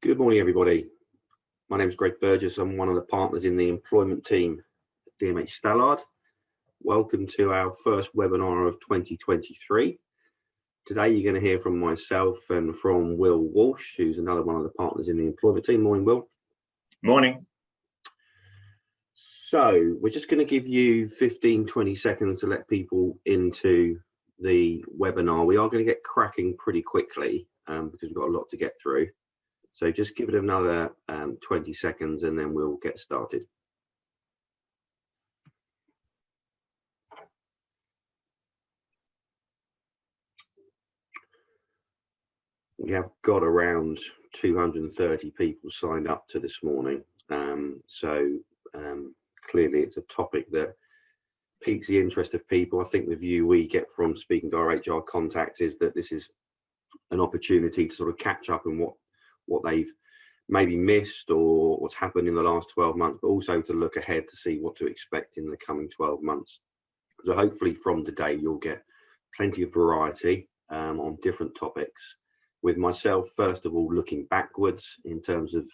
Good morning, everybody. My name is Greg Burgess. I'm one of the partners in the employment team at DMH Stallard. Welcome to our first webinar of 2023. Today, you're going to hear from myself and from Will Walsh, who's another one of the partners in the employment team. Morning, Will. Morning. So we're just going to give you 15-20 seconds to let people into the webinar. We are going to get cracking pretty quickly because we've got a lot to get through. So just give it another 20 seconds and then we'll get started. We have got around 230 people signed up to this morning. Clearly it's a topic that piques the interest of people. I think the view we get from speaking to our HR contacts is that this is an opportunity to sort of catch up on what they've maybe missed or what's happened in the last 12 months, but also to look ahead to see what to expect in the coming 12 months. So hopefully from today, you'll get plenty of variety on different topics, with myself, first of all, looking backwards in terms of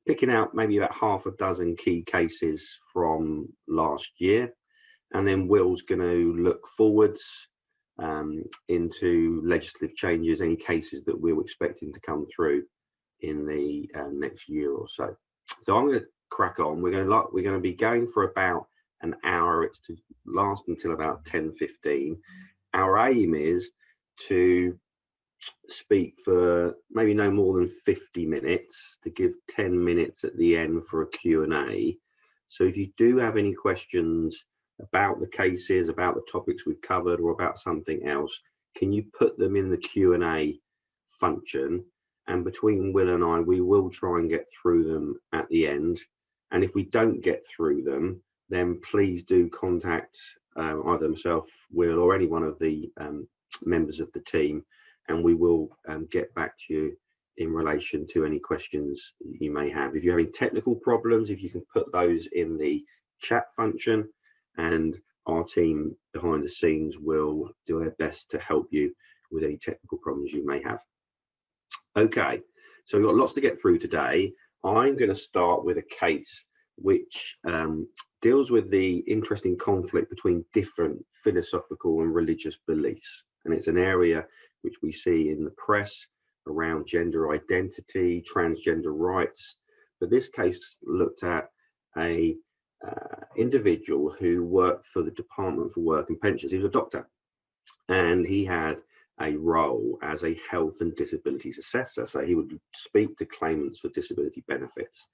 picking out maybe about half a dozen key cases from last year. And then Will's going to look forwards into legislative changes, any cases that we're expecting to come through in the next year or so. So I'm going to crack on. We're going to be going for about an hour. It's to last until about 10:15. Our aim is to speak for maybe no more than 50 minutes, to give 10 minutes at the end for a Q&A. So if you do have any questions about the cases, about the topics we've covered, or about something else, can you put them in the Q&A function? And between Will and I, we will try and get through them at the end. And if we don't get through them, then please do contact either myself, Will, or any one of the members of the team, and we will get back to you in relation to any questions you may have. If you have any technical problems, if you can put those in the chat function, and our team behind the scenes will do their best to help you with any technical problems you may have. Okay, so we've got lots to get through today. I'm going to start with a case which deals with the interesting conflict between different philosophical and religious beliefs. And it's an area which we see in the press around gender identity, transgender rights. But this case looked at a individual who worked for the Department for Work and Pensions. He was a doctor, and he had a role as a health and disabilities assessor. So he would speak to claimants for disability benefits,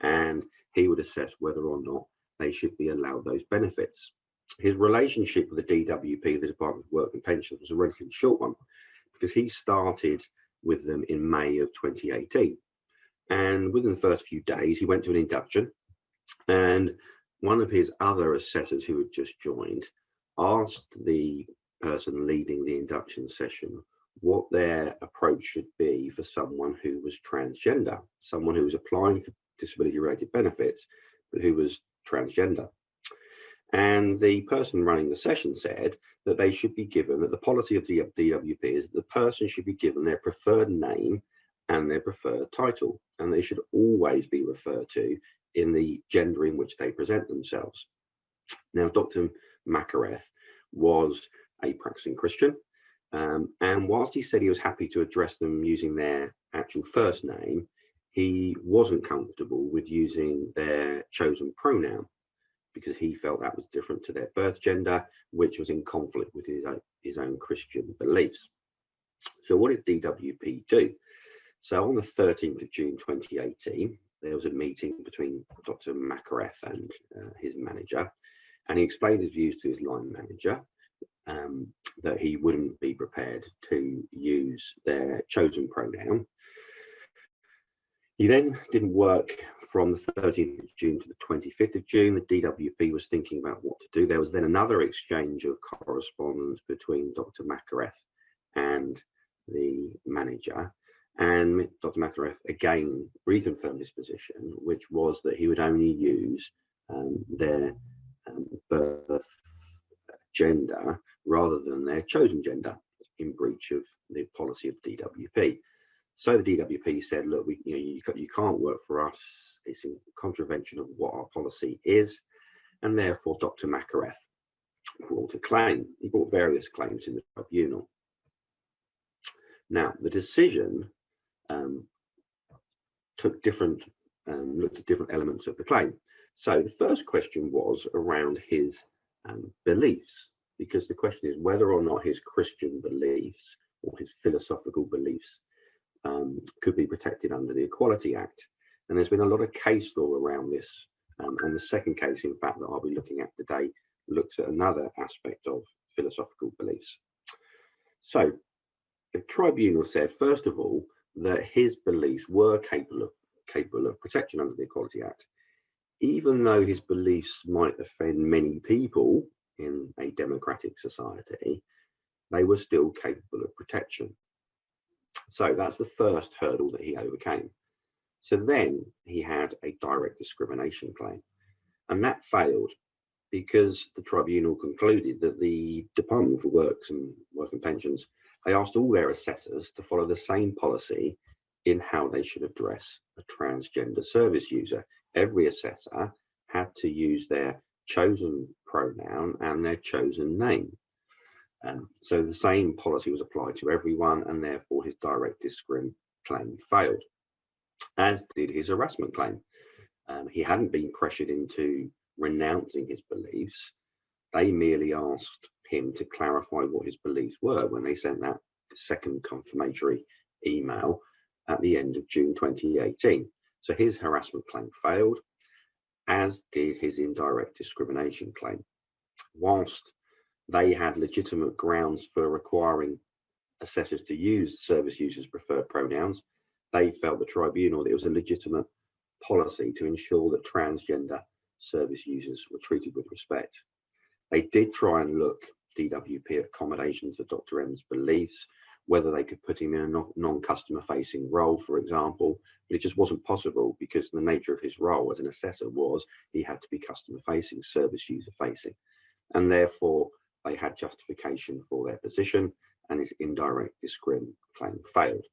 and he would assess whether or not they should be allowed those benefits. His relationship with the DWP, the Department of Work and Pensions, was a relatively short one, because he started with them in May of 2018. And within the first few days, he went to an induction, and one of his other assessors who had just joined asked the person leading the induction session what their approach should be for someone who was transgender, someone who was applying for disability related benefits, but who was transgender. And the person running the session said that they should be given, that the policy of the DWP is that the person should be given their preferred name and their preferred title, and they should always be referred to in the gender in which they present themselves. Now, Dr. Makareth was a practicing Christian, and whilst he said he was happy to address them using their actual first name, he wasn't comfortable with using their chosen pronoun, because he felt that was different to their birth gender, which was in conflict with his own Christian beliefs. So what did DWP do? So on the 13th of June 2018, there was a meeting between Dr. Makareth and his manager, and he explained his views to his line manager, that he wouldn't be prepared to use their chosen pronoun. He then didn't work from the 13th of June to the 25th of June. The DWP was thinking about what to do. There was then another exchange of correspondence between Dr. Makareth and the manager, and Dr. Makareth again reconfirmed his position, which was that he would only use their birth gender rather than their chosen gender, in breach of the policy of DWP. So the DWP said, look, you can't work for us. It's in contravention of what our policy is. And therefore, Dr. Makareth brought a claim. He brought various claims in the tribunal. Now, the decision looked at different elements of the claim. So the first question was around his beliefs, because the question is whether or not his Christian beliefs or his philosophical beliefs could be protected under the Equality Act. And there's been a lot of case law around this. And the second case, in fact, that I'll be looking at today looks at another aspect of philosophical beliefs. So the tribunal said, first of all, that his beliefs were capable of protection under the Equality Act, even though his beliefs might offend many people in a democratic society, they were still capable of protection. So that's the first hurdle that he overcame. So then he had a direct discrimination claim, and that failed because the tribunal concluded that the Department for Work and Pensions, they asked all their assessors to follow the same policy in how they should address a transgender service user. Every assessor had to use their chosen pronoun and their chosen name. So the same policy was applied to everyone, and therefore his direct discrim claim failed, as did his harassment claim. He hadn't been pressured into renouncing his beliefs. They merely asked him to clarify what his beliefs were when they sent that second confirmatory email at the end of June 2018. So his harassment claim failed, as did his indirect discrimination claim. Whilst they had legitimate grounds for requiring assessors to use service users' preferred pronouns, they felt, the tribunal, that it was a legitimate policy to ensure that transgender service users were treated with respect. They did try and look, DWP, accommodations of Dr. M's beliefs, whether they could put him in a non-customer facing role, for example, but it just wasn't possible because the nature of his role as an assessor was he had to be customer facing, service user facing, and therefore they had justification for their position, and his indirect discrim claim failed.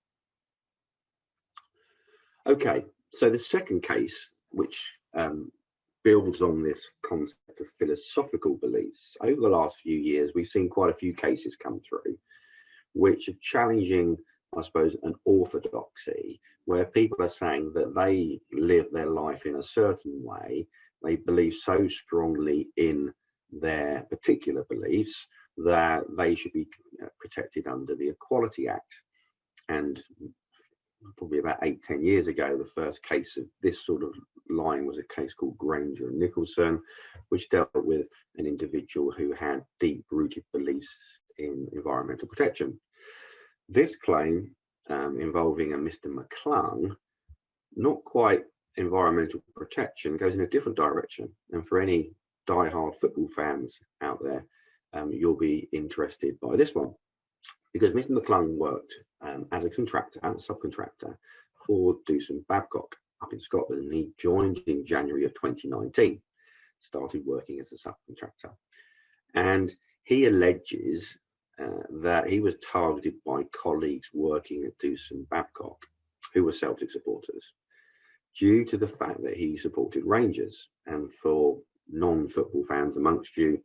Okay, so the second case, which builds on this concept of philosophical beliefs, over the last few years, we've seen quite a few cases come through which are challenging, I suppose, an orthodoxy, where people are saying that they live their life in a certain way, they believe so strongly in their particular beliefs that they should be protected under the Equality Act. And probably about 8-10 years ago, the first case of this sort of line was a case called Granger and Nicholson, which dealt with an individual who had deep-rooted beliefs in environmental protection. This claim involving a Mr. McClung, not quite environmental protection, goes in a different direction. And for any die-hard football fans out there, you'll be interested by this one, because Mr. McClung worked as a subcontractor for Dewson Babcock up in Scotland, and he joined in January of 2019, started working as a subcontractor. And he alleges that he was targeted by colleagues working at Dewson Babcock, who were Celtic supporters, due to the fact that he supported Rangers. And for non-football fans amongst you,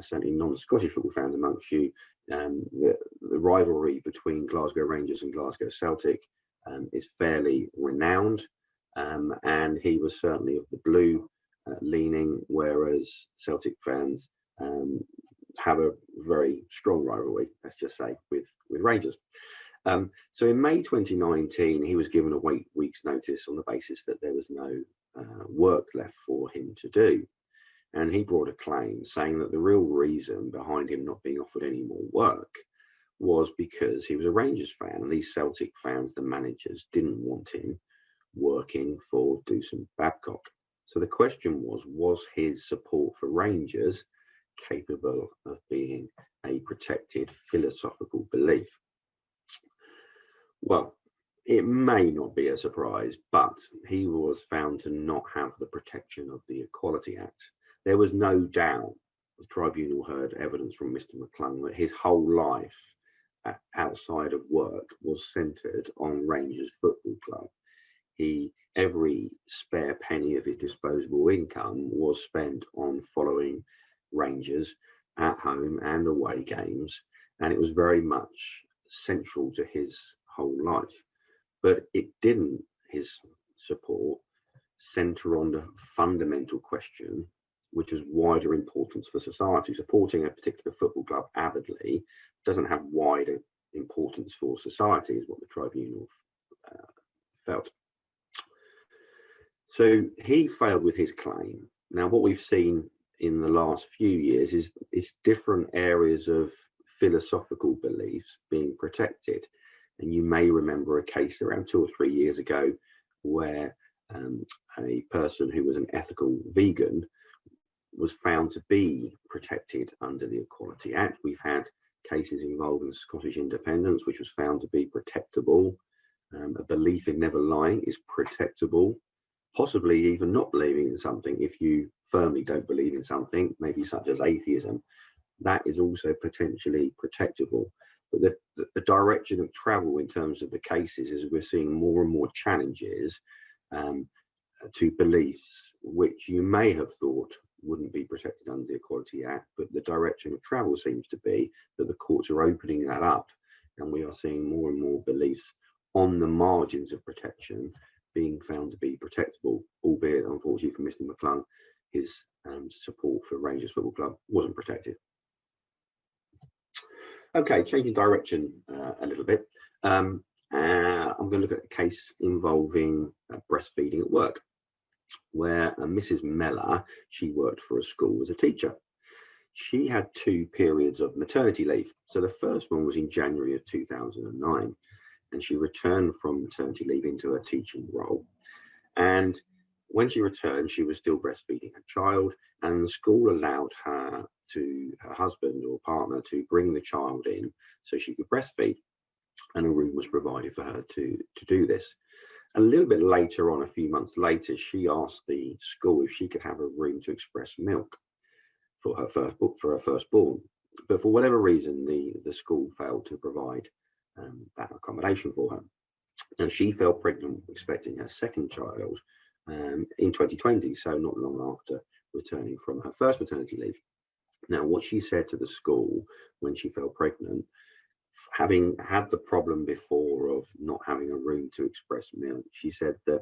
certainly non-Scottish football fans amongst you, the rivalry between Glasgow Rangers and Glasgow Celtic is fairly renowned, and he was certainly of the blue leaning, whereas Celtic fans have a very strong rivalry, let's just say, with Rangers. So in May 2019, he was given a week's notice on the basis that there was no work left for him to do. And he brought a claim saying that the real reason behind him not being offered any more work was because he was a Rangers fan, and these Celtic fans, the managers, didn't want him working for Dewson Babcock. So the question was his support for Rangers capable of being a protected philosophical belief? Well, it may not be a surprise, but he was found to not have the protection of the Equality Act. There was no doubt, the tribunal heard evidence from Mr. McClung, that his whole life outside of work was centred on Rangers Football Club. Every spare penny of his disposable income was spent on following Rangers at home and away games, and it was very much central to his whole life. But it didn't, his support, centre on the fundamental question, which is wider importance for society. Supporting a particular football club avidly doesn't have wider importance for society, is what the tribunal felt. So he failed with his claim. Now, what we've seen in the last few years is different areas of philosophical beliefs being protected. And you may remember a case around 2 or 3 years ago where a person who was an ethical vegan was found to be protected under the Equality Act. We've had cases involving Scottish independence, which was found to be protectable. A belief in never lying is protectable. Possibly even not believing in something, if you firmly don't believe in something, maybe such as atheism, that is also potentially protectable. But the direction of travel in terms of the cases is we're seeing more and more challenges to beliefs which you may have thought wouldn't be protected under the Equality Act, but the direction of travel seems to be that the courts are opening that up, and we are seeing more and more beliefs on the margins of protection being found to be protectable, albeit unfortunately for Mr. McClung, his support for Rangers Football Club wasn't protected. Okay, changing direction a little bit. I'm going to look at a case involving breastfeeding at work, where Mrs. Mellor, she worked for a school as a teacher. She had 2 periods of maternity leave. So the first one was in January of 2009. And she returned from maternity leave into her teaching role. And when she returned, she was still breastfeeding her child, and the school allowed her husband or partner to bring the child in so she could breastfeed, and a room was provided for her to do this. A little bit later on, a few months later, she asked the school if she could have a room to express milk for her firstborn. But for whatever reason, the school failed to provide that accommodation for her. And she fell pregnant, expecting her second child in 2020, so not long after returning from her first maternity leave. Now, what she said to the school when she fell pregnant, having had the problem before of not having a room to express milk, she said that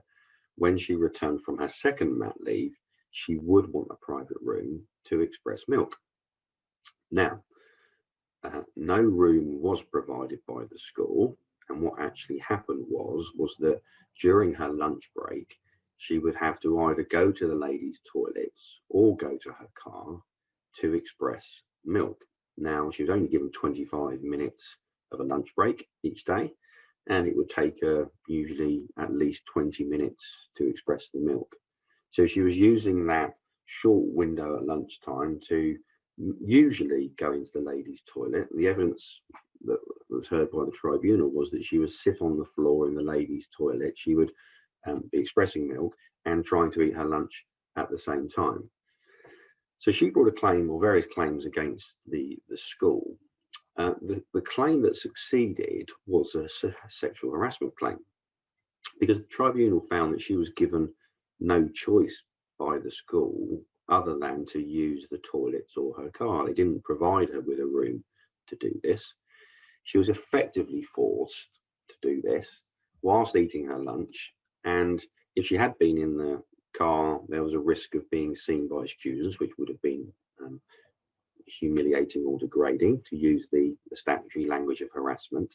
when she returned from her second mat leave, she would want a private room to express milk. Now, no room was provided by the school, and what actually happened was that during her lunch break, she would have to either go to the ladies' toilets or go to her car to express milk. Now, she was only given 25 minutes of a lunch break each day, and it would take her usually at least 20 minutes to express the milk. So she was using that short window at lunchtime to usually go into the ladies' toilet. The evidence that was heard by the tribunal was that she would sit on the floor in the ladies' toilet. She would be expressing milk and trying to eat her lunch at the same time. So she brought a claim, or various claims, against the school. The claim that succeeded was a sexual harassment claim, because the tribunal found that she was given no choice by the school other than to use the toilets or her car. They didn't provide her with a room to do this. She was effectively forced to do this whilst eating her lunch, and if she had been in the car, there was a risk of being seen by students, which would have been humiliating or degrading, to use the statutory language of harassment.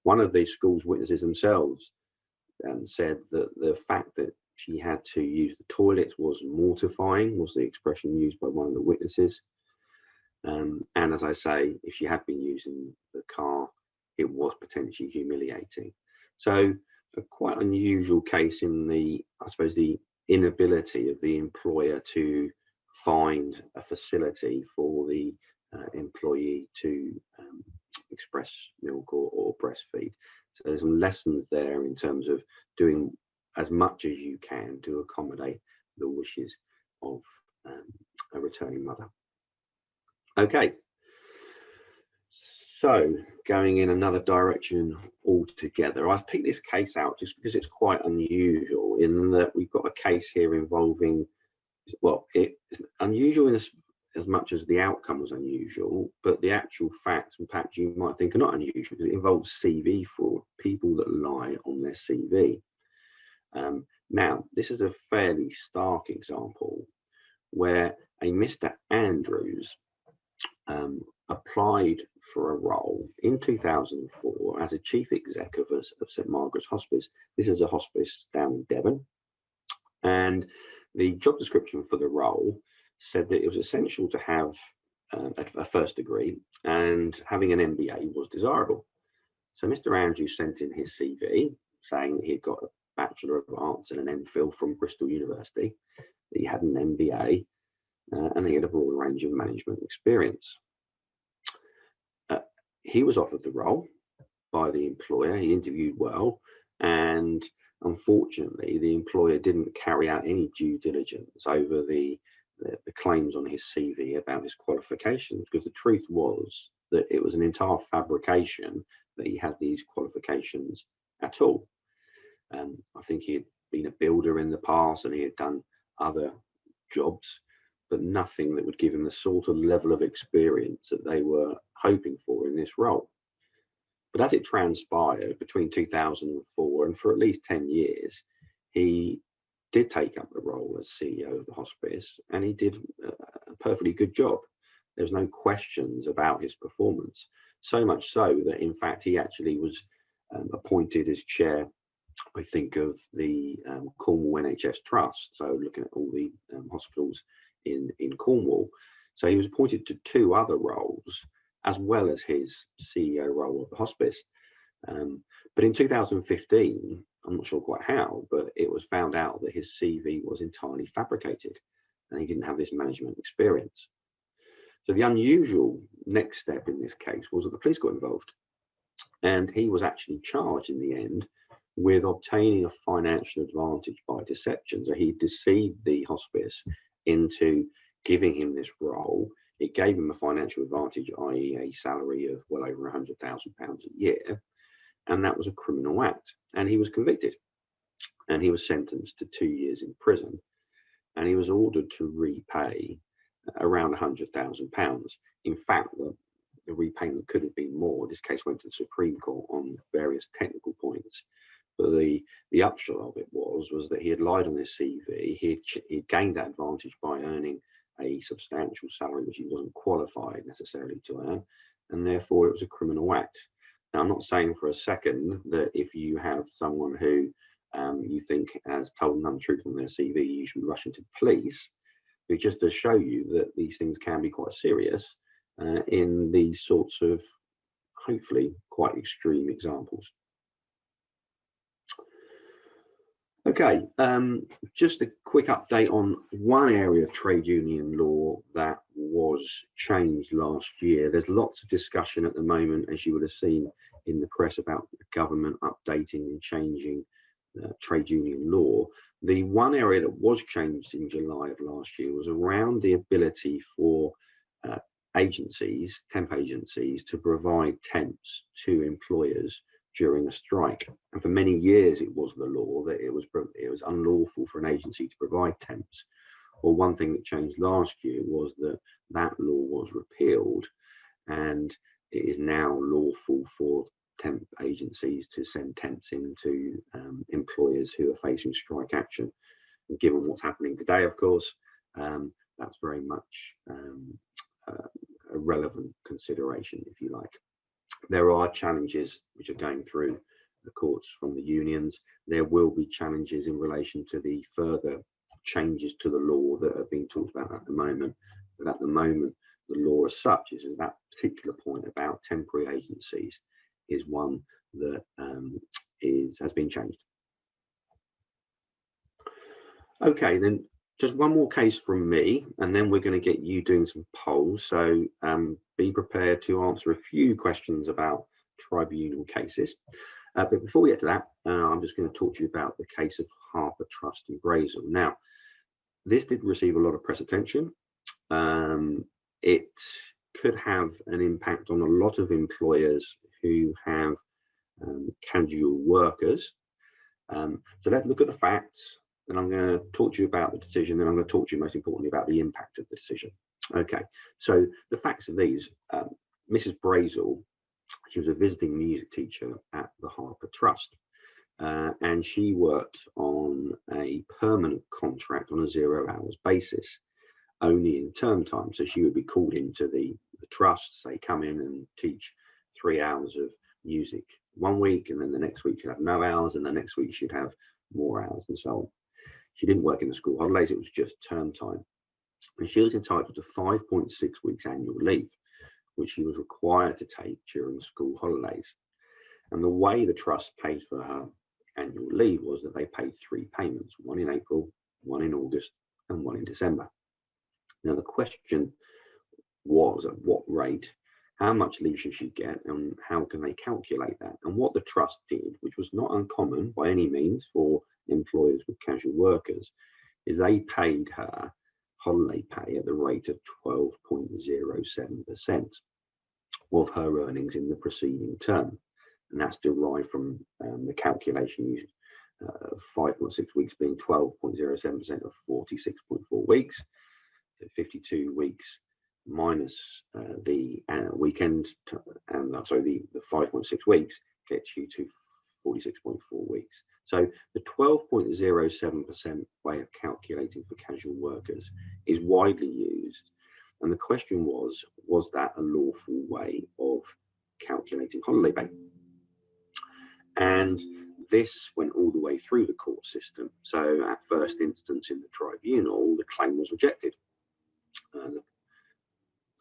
One of the school's witnesses themselves said that the fact that she had to use the toilets was mortifying, was the expression used by one of the witnesses. And as I say, if she had been using the car, it was potentially humiliating. So a quite unusual case in the, I suppose, the inability of the employer to find a facility for the employee to express milk or breastfeed. So there's some lessons there in terms of doing as much as you can to accommodate the wishes of a returning mother. Okay, so going in another direction altogether. I've picked this case out just because it's quite unusual in that we've got a case here involving, well, it's unusual in as much as the outcome was unusual, but the actual facts and perhaps you might think are not unusual because it involves CV fraud, people that lie on their CV. Now, this is a fairly stark example where a Mr. Andrews applied for a role in 2004 as a chief exec of St Margaret's Hospice. This is a hospice down in Devon, and the job description for the role said that it was essential to have a first degree and having an MBA was desirable. So Mr. Andrews sent in his CV saying that he'd got a Bachelor of Arts and an MPhil from Bristol University, that he had an MBA, and he had a broad range of management experience. He was offered the role by the employer. He interviewed well, and unfortunately, the employer didn't carry out any due diligence over the claims on his CV about his qualifications, because the truth was that it was an entire fabrication that he had these qualifications at all. I think he had been a builder in the past and he had done other jobs, but nothing that would give him the sort of level of experience that they were hoping for in this role. But as it transpired, between 2004 and for at least 10 years, he did take up the role as CEO of the hospice, and he did a perfectly good job. There's no questions about his performance, so much so that in fact he actually was appointed as chair, I think, of the Cornwall NHS Trust, so looking at all the hospitals in Cornwall. So he was appointed to 2 other roles as well as his CEO role of the hospice. But in 2015, I'm not sure quite how, but it was found out that his CV was entirely fabricated and he didn't have this management experience. So the unusual next step in this case was that the police got involved, and he was actually charged in the end with obtaining a financial advantage by deception. So he deceived the hospice into giving him this role. It gave him a financial advantage, i.e. a salary of well over £100,000 a year, and that was a criminal act. And he was convicted, and he was sentenced to 2 years in prison, and he was ordered to repay around £100,000. In fact, the repayment could have been more. This case went to the Supreme Court on various technical points, but the upshot of it was that he had lied on his CV. He gained that advantage by earning a substantial salary which he wasn't qualified necessarily to earn, and therefore it was a criminal act. Now, I'm not saying for a second that if you have someone who you think has told an untruth on their CV, you should be rushing to the police. It just does show you that these things can be quite serious in these sorts of, hopefully, quite extreme examples. Okay, just a quick update on one area of trade union law that was changed last year. There's lots of discussion at the moment, as you would have seen in the press, about the government updating and changing trade union law. The one area that was changed in July of last year was around the ability for agencies, temp agencies, to provide temps to employers during a strike. And for many years it was the law that it was unlawful for an agency to provide temps. Well, one thing that changed last year was that that law was repealed, and it is now lawful for temp agencies to send temps into employers who are facing strike action. And given what's happening today, of course, that's very much a relevant consideration, if you like. There are challenges which are going through the courts from the unions. There will be challenges in relation to the further changes to the law that are being talked about at the moment. But at the moment, the law as such is that particular point about temporary agencies is one that has been changed. Okay, then just one more case from me, and then we're going to get you doing some polls. So be prepared to answer a few questions about tribunal cases. But before we get to that, I'm just going to talk to you about the case of Harper Trust and Brazel. Now, this did receive a lot of press attention. It could have an impact on a lot of employers who have casual workers. So let's look at the facts, and I'm going to talk to you about the decision, and I'm going to talk to you most importantly about the impact of the decision. Okay, so the facts of these, Mrs. Brazel, she was a visiting music teacher at the Harper Trust, and she worked on a permanent contract on a 0 hours basis, only in term time. So she would be called into the trust, say, come in and teach 3 hours of music one week, and then the next week she'd have no hours, and the next week she'd have more hours, and so on. She didn't work in the school holidays, it was just term time. And she was entitled to 5.6 weeks annual leave, which she was required to take during school holidays. And the way the trust paid for her annual leave was that they paid 3 payments, one in April, one in August, and one in December. Now the question was, at what rate, how much leave should she get, and how can they calculate that? And what the trust did, which was not uncommon by any means for employers with casual workers, is they paid her holiday pay at the rate of 12.07% of her earnings in the preceding term. And that's derived from the calculation used, 5.6 weeks being 12.07% of 46.4 weeks, so 52 weeks minus the weekend, and the 5.6 weeks gets you to 46.4 weeks. So the 12.07% way of calculating for casual workers is widely used. And the question was that a lawful way of calculating holiday pay? And this went all the way through the court system. So at first instance in the tribunal, the claim was rejected. The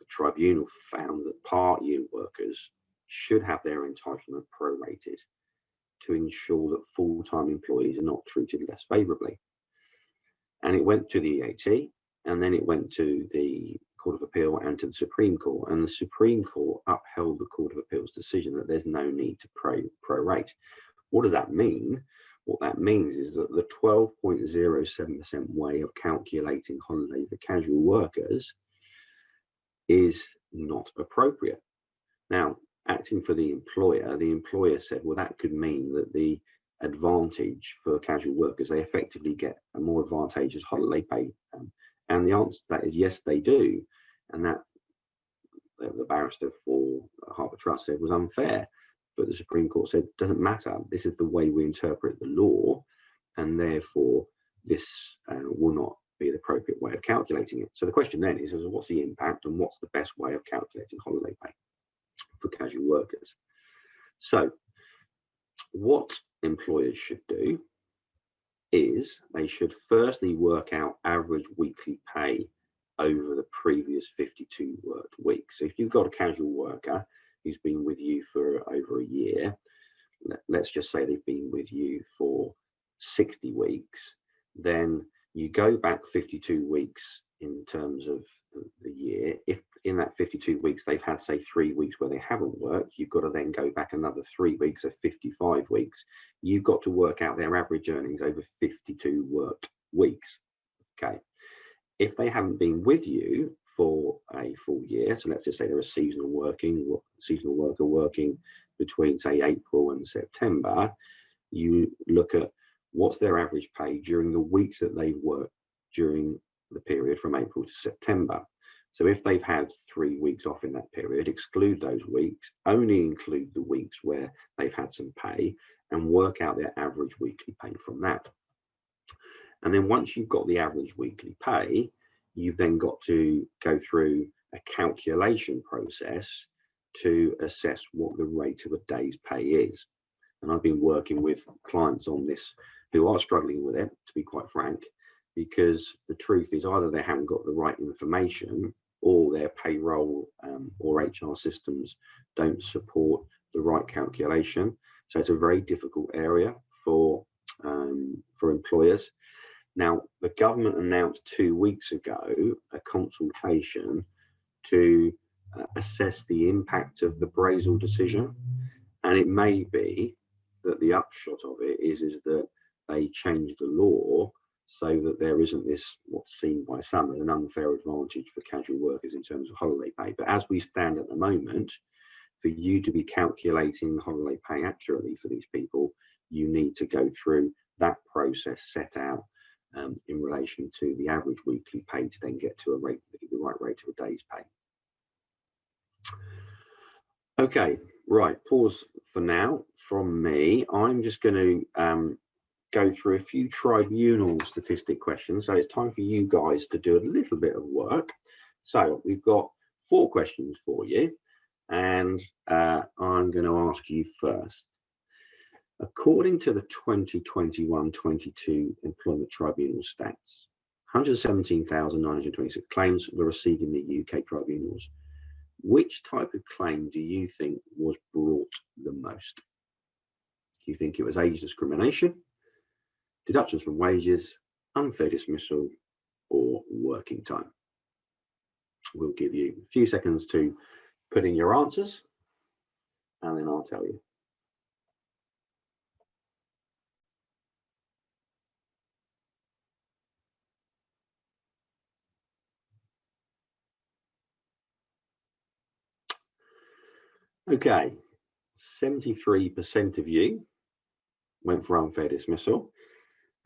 tribunal found that part-year workers should have their entitlement prorated to ensure that full-time employees are not treated less favourably. And it went to the EAT, and then it went to the Court of Appeal and to the Supreme Court, and the Supreme Court upheld the Court of Appeal's decision that there's no need to prorate. What does that mean? What that means is that the 12.07% way of calculating holiday for casual workers is not appropriate. Now, acting for the employer said, well, that could mean that the advantage for casual workers, they effectively get a more advantageous holiday pay. And the answer to that is yes, they do. And that the barrister for Harper Trust said was unfair. But the Supreme Court said, doesn't matter. This is the way we interpret the law, and therefore this will not be the appropriate way of calculating it. So the question then is, what's the impact and what's the best way of calculating holiday pay for casual workers? So what employers should do is they should firstly work out average weekly pay over the previous 52 worked weeks. So if you've got a casual worker who's been with you for over a year, let's just say they've been with you for 60 weeks, then you go back 52 weeks in terms of the year. If in that 52 weeks they've had, say, 3 weeks where they haven't worked, you've got to then go back another 3 weeks, so 55 weeks. You've got to work out their average earnings over 52 worked weeks. Okay. If they haven't been with you for a full year, so let's just say they're a seasonal worker working between, say, April and September, you look at what's their average pay during the weeks that they've worked during the period from April to September. So if they've had 3 weeks off in that period, exclude those weeks, only include the weeks where they've had some pay, and work out their average weekly pay from that. And then once you've got the average weekly pay, you've then got to go through a calculation process to assess what the rate of a day's pay is. And I've been working with clients on this who are struggling with it, to be quite frank, because the truth is either they haven't got the right information, or their payroll or HR systems don't support the right calculation. So it's a very difficult area for employers. Now, the government announced 2 weeks ago a consultation to assess the impact of the Brazel decision, and it may be that the upshot of it is that they change the law so that there isn't this, what's seen by some as an unfair advantage for casual workers in terms of holiday pay. But as we stand at the moment, for you to be calculating holiday pay accurately for these people, you need to go through that process set out in relation to the average weekly pay to then get to a rate, the right rate of a day's pay. Okay, right, pause for now from me. I'm just going to go through a few tribunal statistic questions. So it's time for you guys to do a little bit of work. So we've got 4 questions for you, and I'm going to ask you first. According to the 2021-22 Employment Tribunal stats, 117,926 claims were received in the UK tribunals. Which type of claim do you think was brought the most? Do you think it was age discrimination, deductions from wages, unfair dismissal, or working time? We'll give you a few seconds to put in your answers, and then I'll tell you. Okay, 73% of you went for unfair dismissal,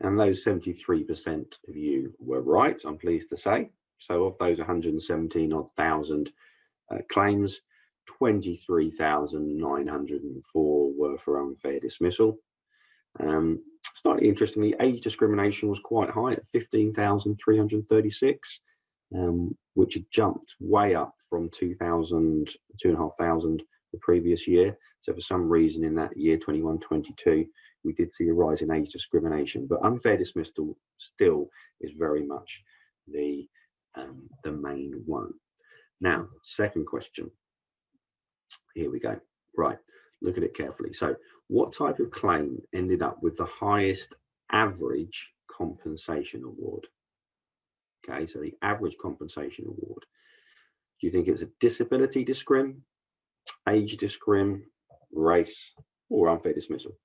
and those 73% of you were right, I'm pleased to say. So of those 117,000 claims, 23,904 were for unfair dismissal. Slightly interestingly, age discrimination was quite high at 15,336, which had jumped way up from 2,500 the previous year. So for some reason in that year, 21-22, we did see a rise in age discrimination, but unfair dismissal still is very much the main one. Now, second question. Here we go. Right, look at it carefully. So what type of claim ended up with the highest average compensation award? Okay, so the average compensation award. Do you think it was a disability discrim, age discrim, race, or unfair dismissal?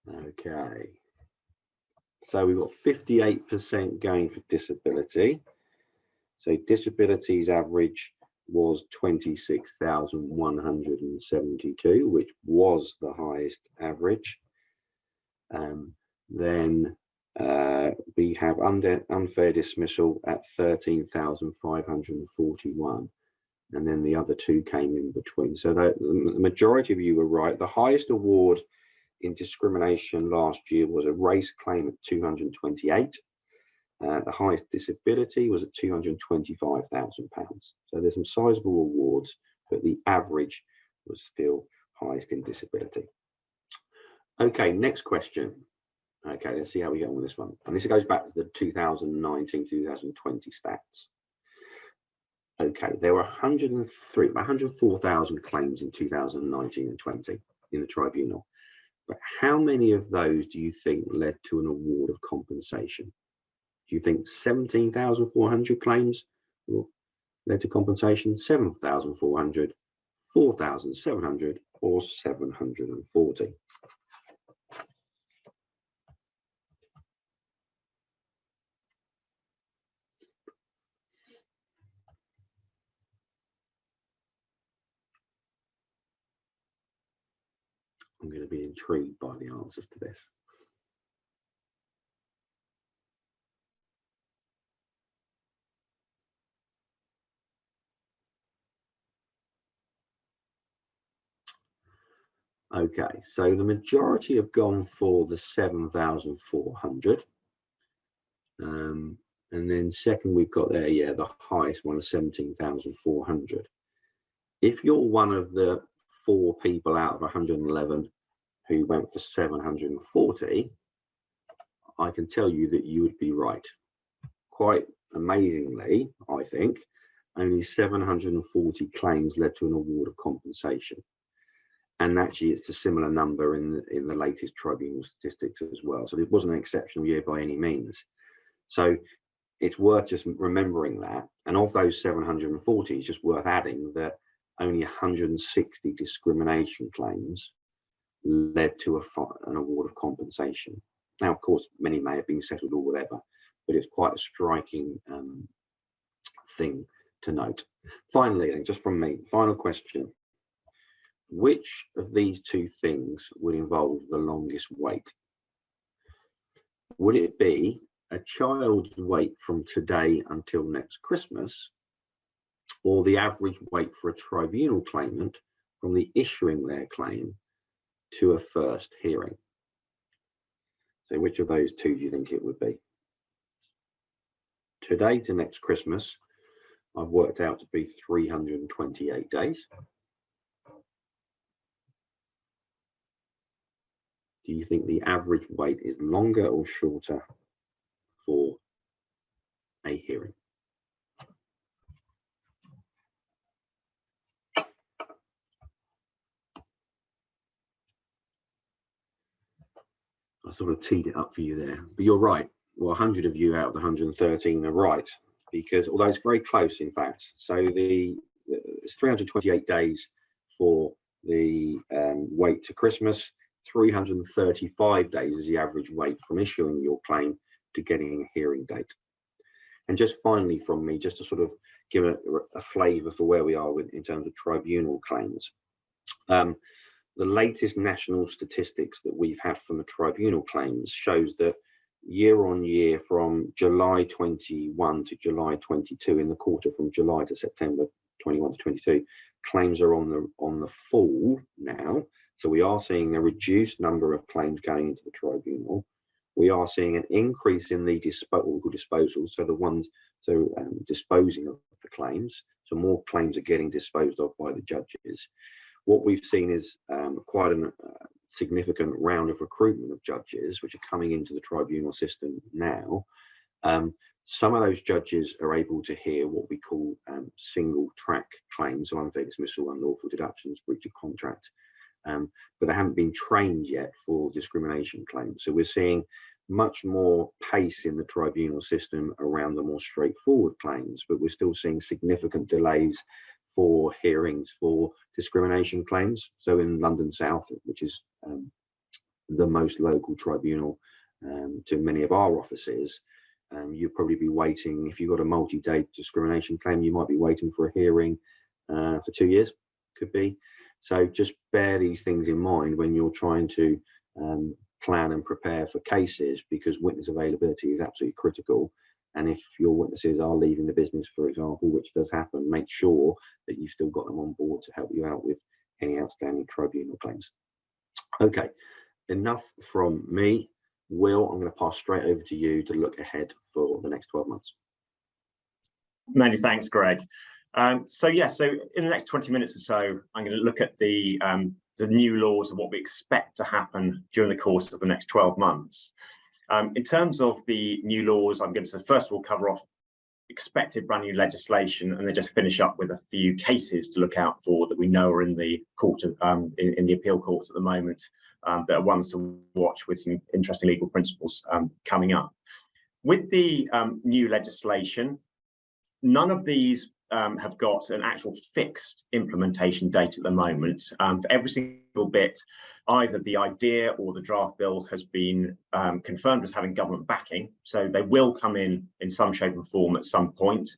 Okay, so we've got 58% going for disability. So disability's average was 26,172, which was the highest average. Then we have unfair dismissal at 13,541. And then the other two came in between. So the majority of you were right. The highest award in discrimination last year was a race claim at 228. The highest disability was at £225,000. So there's some sizable awards, but the average was still highest in disability. Okay, next question. Okay, let's see how we get on with this one. And this goes back to the 2019-2020 stats. Okay, there were 104,000 claims in 2019 and 20 in the tribunal. But how many of those do you think led to an award of compensation? Do you think 17,400 claims led to compensation, 7,400, 4,700, or 740? I'm going to be intrigued by the answers to this. Okay, so the majority have gone for the 7,400. And then second, we've got there, yeah, the highest one of 17,400. If you're one of the 4 people out of 111 who went for 740, I can tell you that you would be right. Quite amazingly, I think, only 740 claims led to an award of compensation. And actually, it's a similar number in the latest tribunal statistics as well. So it wasn't an exceptional year by any means. So it's worth just remembering that. And of those 740, it's just worth adding that only 160 discrimination claims led to an award of compensation. Now, of course, many may have been settled or whatever, but it's quite a striking thing to note. Finally, then, just from me, final question. Which of these two things would involve the longest wait? Would it be a child's wait from today until next Christmas, or the average wait for a tribunal claimant from the issuing their claim to a first hearing? So which of those two do you think it would be? Today to next Christmas, I've worked out to be 328 days. Do you think the average wait is longer or shorter for a hearing? I sort of teed it up for you there, but you're right. Well, 100 of you out of the 113 are right, because although it's very close, in fact, so it's 328 days for the wait to Christmas. 335 days is the average wait from issuing your claim to getting a hearing date. And just finally from me, just to sort of give a flavour for where we are in terms of tribunal claims. The latest national statistics that we've had from the tribunal claims shows that year on year from July 21 to July 22, in the quarter from July to September 21 to 22, claims are on the fall now. So we are seeing a reduced number of claims going into the tribunal. We are seeing an increase in the disposals, so the ones disposing of the claims. So more claims are getting disposed of by the judges. What we've seen is quite a significant round of recruitment of judges, which are coming into the tribunal system now. Some of those judges are able to hear what we call single track claims, so unfair dismissal, unlawful deductions, breach of contract. But they haven't been trained yet for discrimination claims. So we're seeing much more pace in the tribunal system around the more straightforward claims, but we're still seeing significant delays for hearings for discrimination claims. So in London South, which is the most local tribunal to many of our offices, you'll probably be waiting, if you've got a multi-day discrimination claim, you might be waiting for a hearing for 2 years, could be. So just bear these things in mind when you're trying to plan and prepare for cases, because witness availability is absolutely critical. And if your witnesses are leaving the business, for example, which does happen, make sure that you've still got them on board to help you out with any outstanding tribunal claims. Okay, enough from me. Will, I'm going to pass straight over to you to look ahead for the next 12 months. Many thanks, Greg. So in the next 20 minutes or so, I'm going to look at the new laws and what we expect to happen during the course of the next 12 months. In terms of the new laws, I'm going to first of all cover off expected brand new legislation, and then just finish up with a few cases to look out for that we know are in the court in the appeal courts at the moment, that are ones to watch with some interesting legal principles coming up. With the new legislation, none of these have got an actual fixed implementation date at the moment. For every single bit, either the idea or the draft bill has been confirmed as having government backing, so they will come in some shape and form at some point.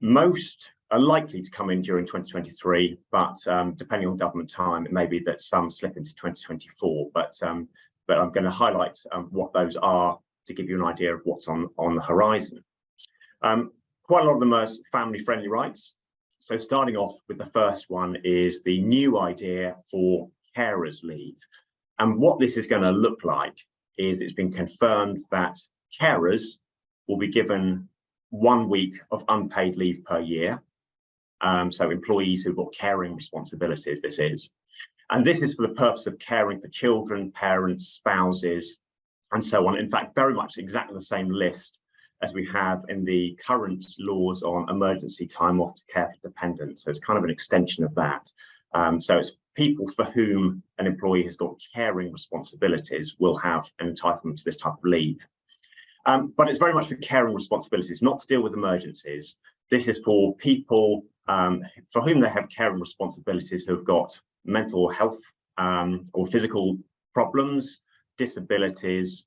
Most are likely to come in during 2023, but depending on government time, it may be that some slip into 2024. But I'm going to highlight what those are to give you an idea of what's on the horizon. Quite a lot of them are family-friendly rights. So starting off with the first one is the new idea for carers leave. And what this is going to look like is it's been confirmed that carers will be given 1 week of unpaid leave per year. So employees who've got caring responsibilities, this is. And this is for the purpose of caring for children, parents, spouses, and so on. In fact, very much exactly the same list as we have in the current laws on emergency time off to care for dependents. So it's kind of an extension of that. So it's people for whom an employee has got caring responsibilities will have an entitlement to this type of leave. But it's very much for caring responsibilities, not to deal with emergencies. This is for people for whom they have caring responsibilities who have got mental health or physical problems, disabilities,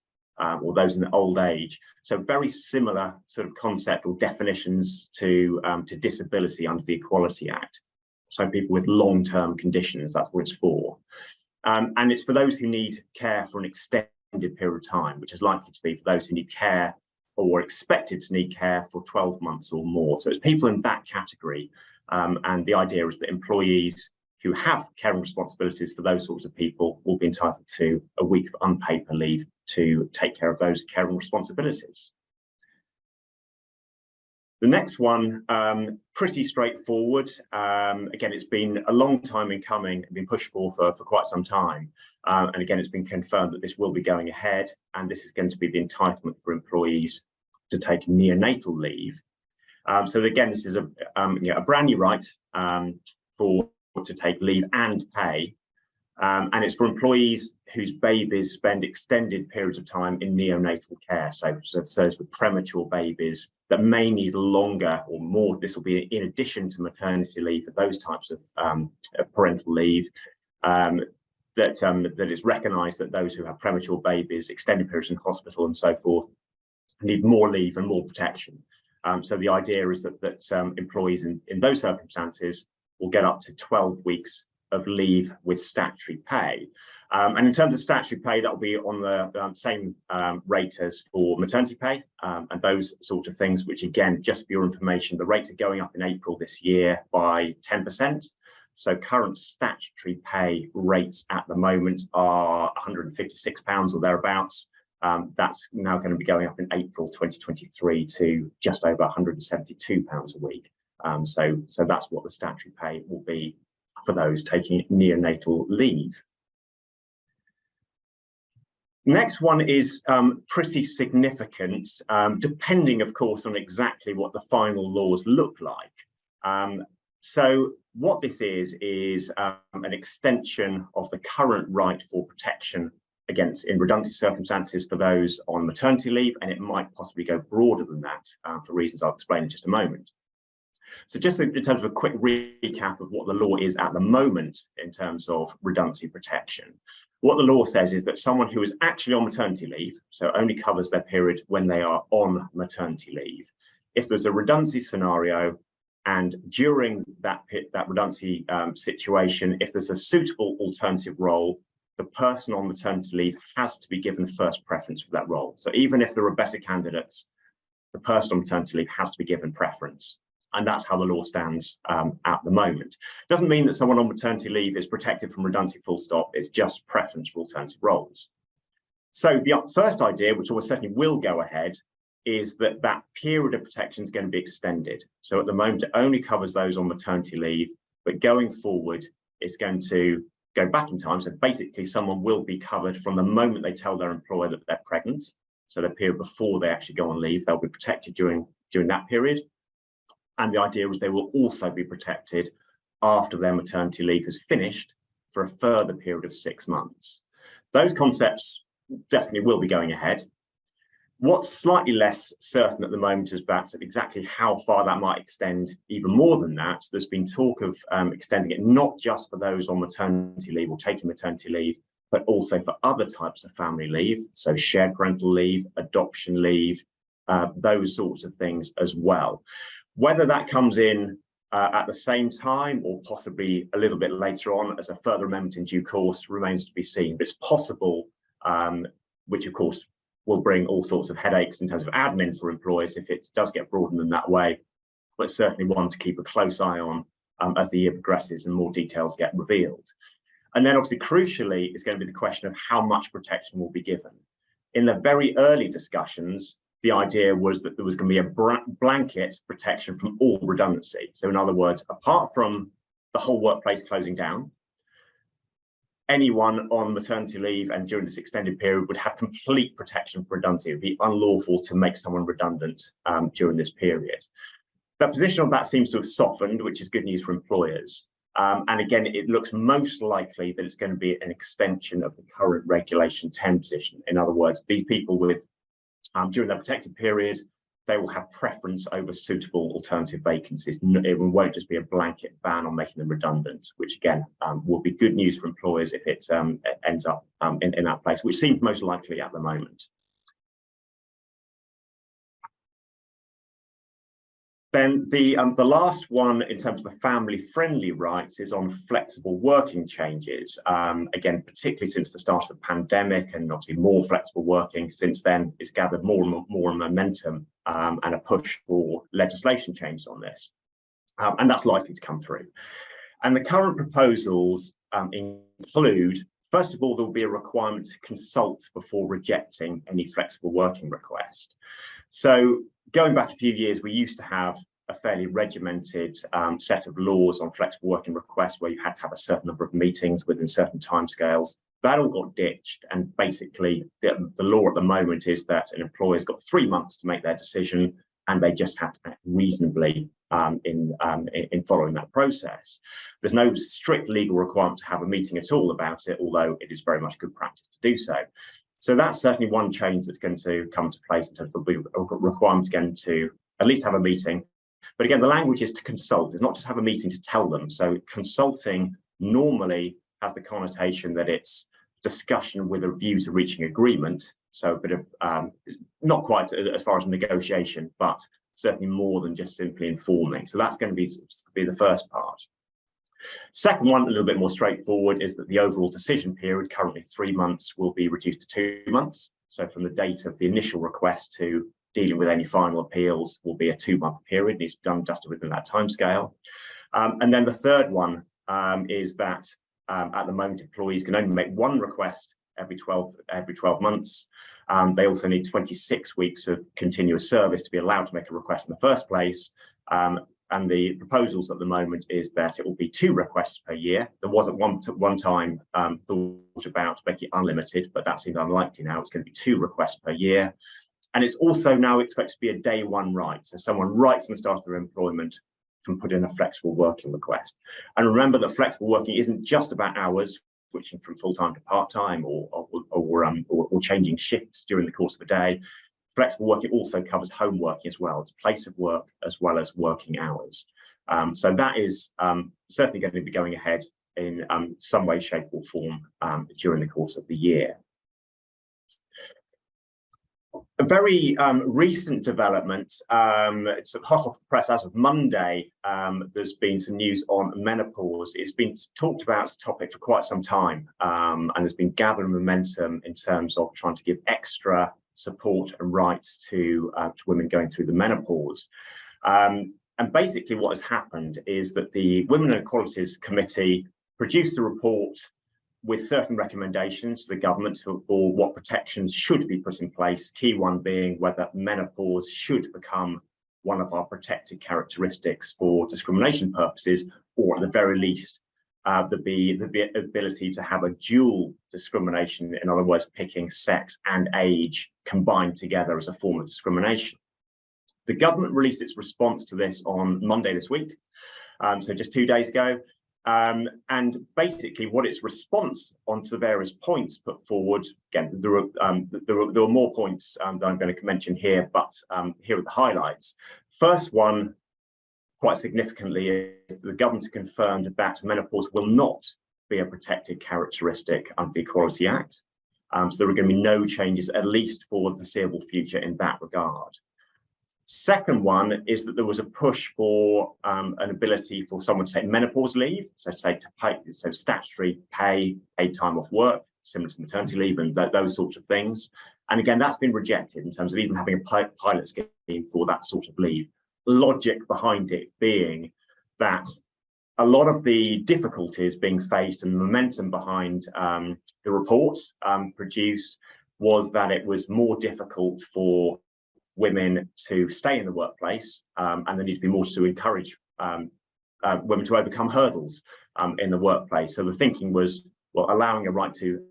or those in the old age. So very similar sort of concept or definitions to disability under the Equality Act. So people with long-term conditions, that's what it's for. And it's for those who need care for an extended period of time, which is likely to be for those who need care or expected to need care for 12 months or more. So it's people in that category. And the idea is that employees who have caring responsibilities for those sorts of people will be entitled to a week of unpaid leave to take care of those caring responsibilities. The next one, pretty straightforward. Again, it's been a long time in coming, been pushed for quite some time. And again, it's been confirmed that this will be going ahead, and this is going to be the entitlement for employees to take neonatal leave. So again, this is a brand new right to take leave and pay. And it's for employees whose babies spend extended periods of time in neonatal care. So it's with premature babies that may need longer or more. This will be in addition to maternity leave for those types of parental leave. That it's recognised that those who have premature babies, extended periods in hospital and so forth, need more leave and more protection. So the idea is that employees in those circumstances will get up to 12 weeks of leave with statutory pay. And in terms of statutory pay, that will be on the same rate as for maternity pay and those sort of things, which again, just for your information, the rates are going up in April this year by 10%. So current statutory pay rates at the moment are £156 or thereabouts. That's now going to be going up in April 2023 to just over £172 a week. So that's what the statutory pay will be for those taking neonatal leave. Next one is pretty significant, depending, of course, on exactly what the final laws look like. So what this is an extension of the current right for protection against in redundancy circumstances for those on maternity leave, and it might possibly go broader than that for reasons I'll explain in just a moment. So just in terms of a quick recap of what the law is at the moment in terms of redundancy protection, what the law says is that someone who is actually on maternity leave, so only covers their period when they are on maternity leave, if there's a redundancy scenario and during that redundancy situation, if there's a suitable alternative role, the person on maternity leave has to be given first preference for that role. So even if there are better candidates, the person on maternity leave has to be given preference. And that's how the law stands at the moment. Doesn't mean that someone on maternity leave is protected from redundancy full stop. It's just preference for alternative roles. So the first idea, which almost certainly will go ahead, is that that period of protection is going to be extended. So at the moment, it only covers those on maternity leave, but going forward, it's going to go back in time. So basically, someone will be covered from the moment they tell their employer that they're pregnant. So the period before they actually go on leave, they'll be protected during that period. And the idea is they will also be protected after their maternity leave is finished for a further period of 6 months. Those concepts definitely will be going ahead. What's slightly less certain at the moment is perhaps exactly how far that might extend even more than that. There's been talk of extending it not just for those on maternity leave or taking maternity leave, but also for other types of family leave, so shared parental leave, adoption leave, those sorts of things as well. Whether that comes in at the same time or possibly a little bit later on as a further amendment in due course remains to be seen. But it's possible, which of course will bring all sorts of headaches in terms of admin for employers if it does get broadened in that way, but certainly one to keep a close eye on as the year progresses and more details get revealed. And then obviously crucially is going to be the question of how much protection will be given. In the very early discussions, the idea was that there was going to be a blanket protection from all redundancy. So in other words, apart from the whole workplace closing down, anyone on maternity leave and during this extended period would have complete protection from redundancy. It would be unlawful to make someone redundant during this period. The position of that seems to have softened, which is good news for employers. And again, it looks most likely that it's going to be an extension of the current Regulation 10 position. In other words, these people with during their protected period, they will have preference over suitable alternative vacancies. It won't just be a blanket ban on making them redundant, which again will be good news for employers if it ends up in that place, which seems most likely at the moment. Then the last one in terms of the family-friendly rights is on flexible working changes. Again, particularly since the start of the pandemic, and obviously more flexible working since then, it's gathered more and more momentum and a push for legislation changes on this. And that's likely to come through. And the current proposals include, first of all, there will be a requirement to consult before rejecting any flexible working request. So going back a few years, we used to have a fairly regimented set of laws on flexible working requests where you had to have a certain number of meetings within certain timescales. That all got ditched, and basically the law at the moment is that an employer's got 3 months to make their decision, and they just have to act reasonably in following that process. There's no strict legal requirement to have a meeting at all about it, although it is very much good practice to do so. So that's certainly one change that's going to come to place in terms of the requirement again to at least have a meeting. But again, the language is to consult. It's not just have a meeting to tell them. So consulting normally has the connotation that it's discussion with a view to reaching agreement. So a bit of, not quite as far as negotiation, but certainly more than just simply informing. So that's going to be the first part. Second one, a little bit more straightforward, is that the overall decision period, currently 3 months, will be reduced to 2 months. So from the date of the initial request to dealing with any final appeals will be a 2-month period. It's done just within that timescale. And then the third one is that at the moment, employees can only make one request every 12 months. They also need 26 weeks of continuous service to be allowed to make a request in the first place. And the proposals at the moment is that it will be 2 requests per year. There was at one time thought about making it unlimited, but that seems unlikely now. It's going to be 2 requests per year. And it's also now expected to be a day one right. So someone right from the start of their employment can put in a flexible working request. And remember that flexible working isn't just about hours, switching from full-time to part-time or changing shifts during the course of the day. Flexible working also covers home working as well. It's place of work as well as working hours. So that is certainly going to be going ahead in some way, shape or form during the course of the year. A very recent development, it's hot off the press as of Monday. There's been some news on menopause. It's been talked about as a topic for quite some time, and there's been gathering momentum in terms of trying to give extra support and rights to women going through the menopause. And basically what has happened is that the Women and Equalities Committee produced a report with certain recommendations to the government for what protections should be put in place, key one being whether menopause should become one of our protected characteristics for discrimination purposes, or at the very least, the ability to have a dual discrimination, in other words, picking sex and age combined together as a form of discrimination. The government released its response to this on Monday this week, so just 2 days ago. And basically what its response onto the various points put forward, again, there were more points that I'm going to mention here, but here are the highlights. First one, quite significantly, is the government confirmed that menopause will not be a protected characteristic under the Equality Act. So there are going to be no changes, at least for the foreseeable future, in that regard. Second one is that there was a push for an ability for someone to take menopause leave, so statutory paid time off work, similar to maternity leave and those sorts of things. And again, that's been rejected in terms of even having a pilot scheme for that sort of leave. Logic behind it being that a lot of the difficulties being faced and the momentum behind the report produced was that it was more difficult for women to stay in the workplace, and there need to be more to encourage women to overcome hurdles in the workplace. So the thinking was, well, allowing a right to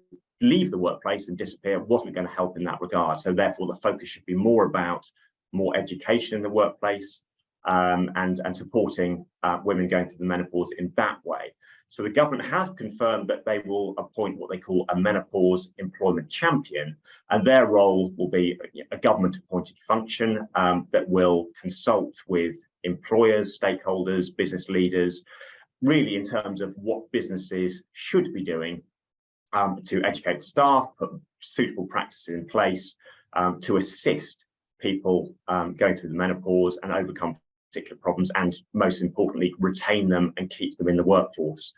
leave the workplace and disappear wasn't going to help in that regard. So therefore, the focus should be more about more education in the workplace, and supporting women going through the menopause in that way. So the government has confirmed that they will appoint what they call a menopause employment champion, and their role will be a government appointed function that will consult with employers, stakeholders, business leaders, really in terms of what businesses should be doing to educate staff, put suitable practices in place to assist people going through the menopause and overcome particular problems, and most importantly, retain them and keep them in the workforce,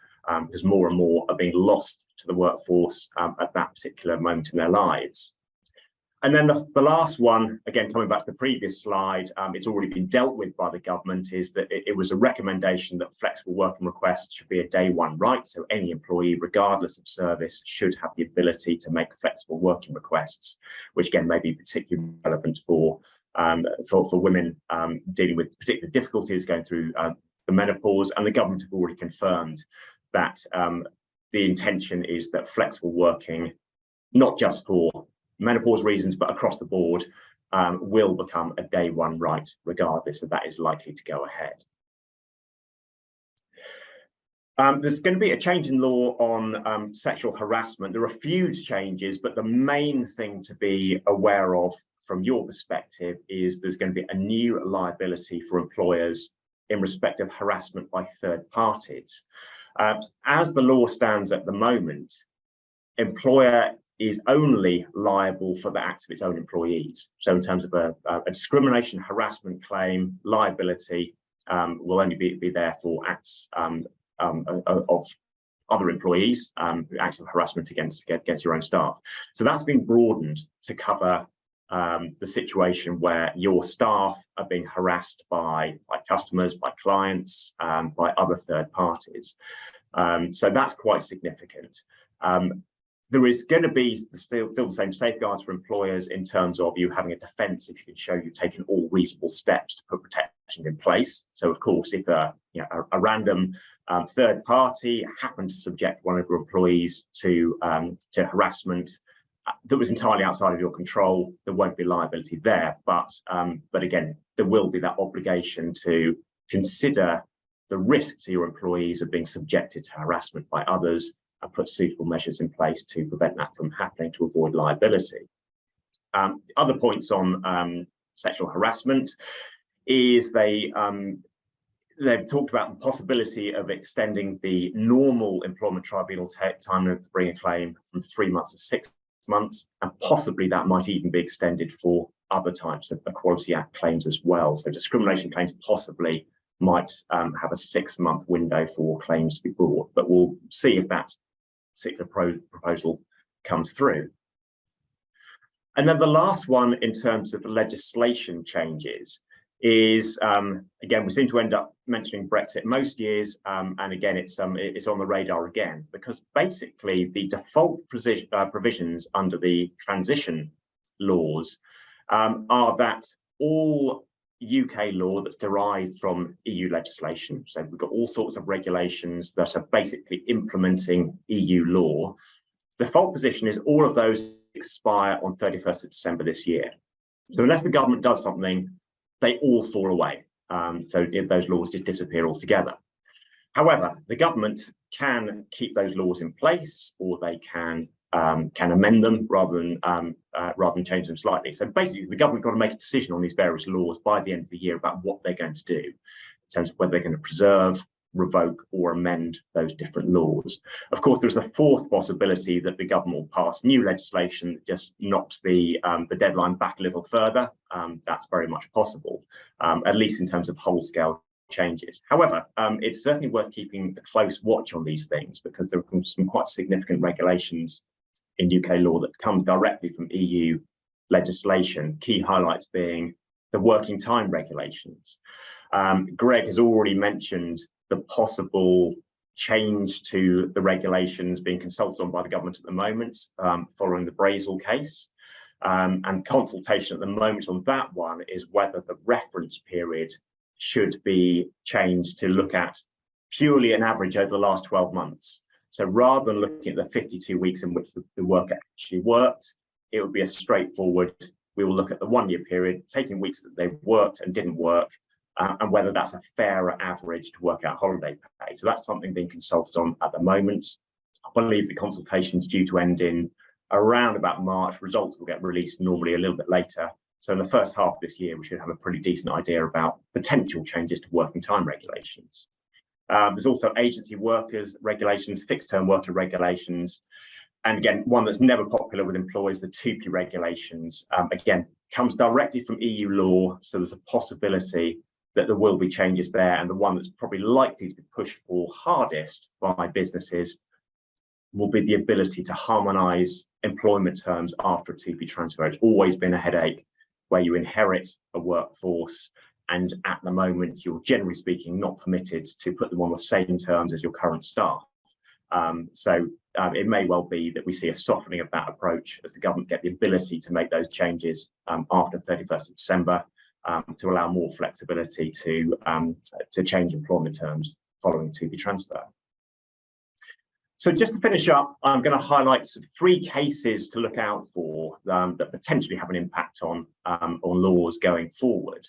because more and more are being lost to the workforce at that particular moment in their lives. And then the last one, again, coming back to the previous slide, it's already been dealt with by the government, is that it was a recommendation that flexible working requests should be a day one right. So any employee, regardless of service, should have the ability to make flexible working requests, which again may be particularly relevant for women dealing with particular difficulties going through the menopause. And the government have already confirmed that the intention is that flexible working, not just for menopause reasons, but across the board, will become a day one right regardless, and that is likely to go ahead. There's going to be a change in law on sexual harassment. There are a few changes, but the main thing to be aware of from your perspective is there's going to be a new liability for employers in respect of harassment by third parties. As the law stands at the moment, employer is only liable for the acts of its own employees. So in terms of a discrimination harassment claim, liability will only be there for acts of other employees, acts of harassment against your own staff. So that's been broadened to cover the situation where your staff are being harassed by customers, by clients, by other third parties. So that's quite significant. There is going to be still the same safeguards for employers in terms of you having a defence if you can show you've taken all reasonable steps to put protections in place. So of course, if a random third party happened to subject one of your employees to harassment that was entirely outside of your control, there won't be liability there. But again, there will be that obligation to consider the risk to your employees of being subjected to harassment by others and put suitable measures in place to prevent that from happening to avoid liability. Other points on sexual harassment is they've talked about the possibility of extending the normal employment tribunal time to bring a claim from 3 months to 6 months, and possibly that might even be extended for other types of Equality Act claims as well. So discrimination claims possibly might have a 6-month window for claims to be brought, but we'll see if that particular proposal comes through. And then the last one in terms of legislation changes is, again, we seem to end up mentioning Brexit most years, and again, it's on the radar again, because basically the default provisions under the transition laws are that all UK law that's derived from EU legislation, so we've got all sorts of regulations that are basically implementing EU law. The default position is all of those expire on 31st of December this year. So unless the government does something, they all fall away. So those laws just disappear altogether. However, the government can keep those laws in place, or they can amend them rather than change them slightly. So basically, the government got to make a decision on these various laws by the end of the year about what they're going to do in terms of whether they're going to preserve, revoke, or amend those different laws. Of course, there's a fourth possibility that the government will pass new legislation that just knocks the deadline back a little further. That's very much possible, at least in terms of whole-scale changes. However, it's certainly worth keeping a close watch on these things, because there are some quite significant regulations in UK law that come directly from EU legislation, key highlights being the working time regulations. Greg has already mentioned the possible change to the regulations being consulted on by the government at the moment, following the Brazel case. And consultation at the moment on that one is whether the reference period should be changed to look at purely an average over the last 12 months. So rather than looking at the 52 weeks in which the worker actually worked, it would be a straightforward, we will look at the 1 year period, taking weeks that they worked and didn't work, and whether that's a fairer average to work out holiday pay. So that's something being consulted on at the moment. I believe the consultation is due to end in around about March. Results will get released normally a little bit later. So in the first half of this year, we should have a pretty decent idea about potential changes to working time regulations. There's also agency workers regulations, fixed term worker regulations. And again, one that's never popular with employers, the 2P regulations, again, comes directly from EU law. So there's a possibility that there will be changes there. And the one that's probably likely to be pushed for hardest by businesses will be the ability to harmonise employment terms after a 2P transfer. It's always been a headache where you inherit a workforce, and at the moment, you're generally speaking not permitted to put them on the same terms as your current staff. It may well be that we see a softening of that approach as the government get the ability to make those changes after 31st of December to allow more flexibility to change employment terms following 2P transfer. So just to finish up, I'm going to highlight 3 cases to look out for that potentially have an impact on laws going forward.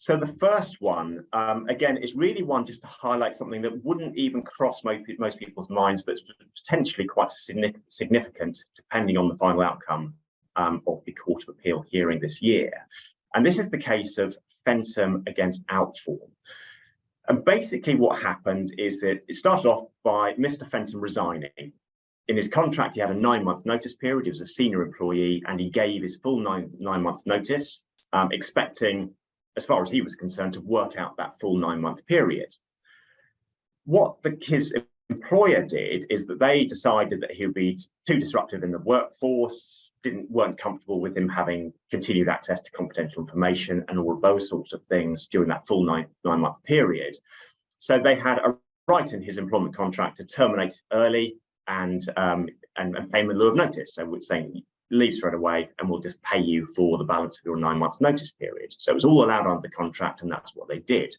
So the first one, again, is really one just to highlight something that wouldn't even cross most people's minds, but it's potentially quite significant depending on the final outcome of the Court of Appeal hearing this year. And this is the case of Fenton against Outform. And basically what happened is that it started off by Mr. Fenton resigning. In his contract, he had a 9-month notice period. He was a senior employee and he gave his full nine-month notice, expecting, as far as he was concerned, to work out that full 9-month period. What his employer did is that they decided that he would be too disruptive in the workforce, weren't comfortable with him having continued access to confidential information and all of those sorts of things during that full nine-month period. So they had a right in his employment contract to terminate early and pay him in lieu of notice. So we're saying, leave straight away and we'll just pay you for the balance of your 9-month notice period. So it was all allowed under the contract and that's what they did.